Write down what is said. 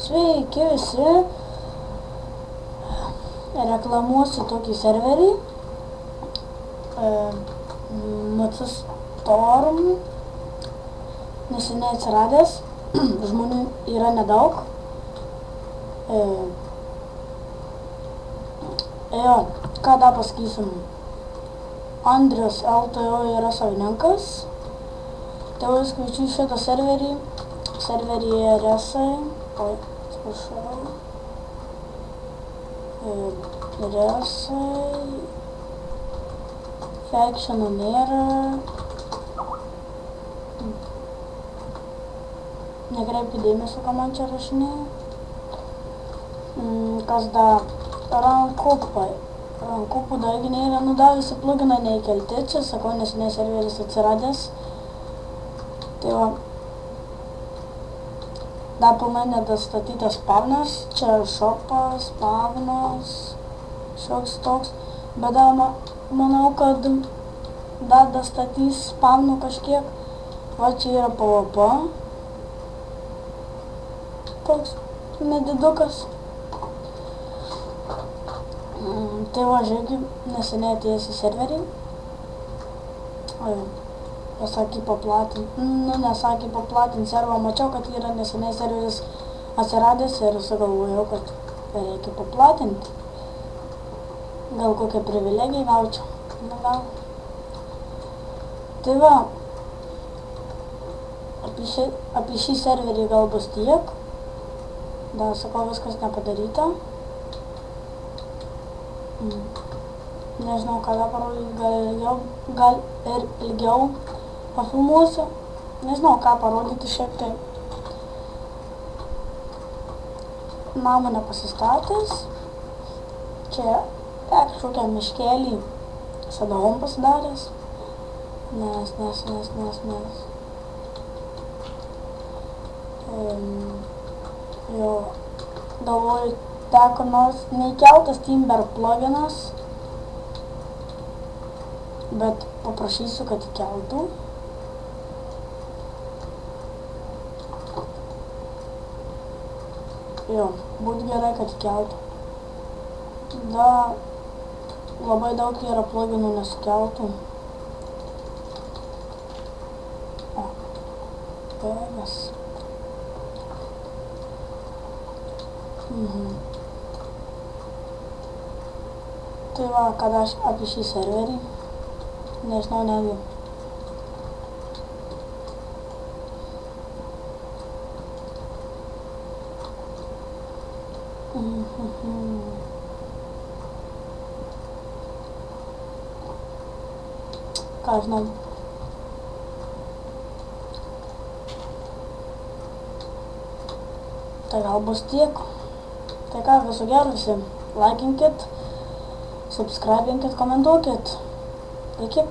Sveiki visi, reklamuosiu tokį serverį, MC Storm, neseniai atsiradęs, žmonių yra nedaug. Ką dar pasakysim, Andrius LTO yra savininkas, tai jūs kviečiu šitą serveryje resai, atsiprašau, resai, factionų nėra, nekreipkite dėmesio, ką man čia rašinėja. Kas dar, rankupų dargi nėra, dar visi pluginai neįkelti, čia sakau, neseniai serveris atsiradęs. Tai va, dar pilnai nedastatytas spawnas, čia šopas, spawnas, šioks toks, bet dar manau, kad dar dastatys spawnų kažkiek. Va, čia yra PvP, toks nedidukas. Tai va, žiūrėkit, neseniai atėjęs į serverį. Nesakė paplatint servą, mačiau, kad yra neseniai serveris atsiradęs ir sugalvojau, kad reikia paplatinti. Gal kokią privilegiją gaučiau. Na gal. Tai va, apie šį serverį gal bus tiek. Dar sakau, viskas nepadaryta. Nežinau, ką dar parodyti, gal ir ilgiau pafilmuosiu. Nežinau, ką parodyti šiaip tai. Namą nepasistatęs. Čia kažkokią miškelį sadavom pasidaręs. Nes. Jo, galvoju, teko nors neįkeltas Timber pluginas, bet paprašysiu, kad įkeltų. Jo, būtų gerai, kad įkeltų. Dar labai daug yra pluginų nesukeltų. O, pegas. Tai va, kad aš apie šį serverį, nežinau netgi. Ką žinau. Tai gal bus tiek. Tai ką, viso gero visi. Laikinkit, subscribinkit, komentuokit. Iki.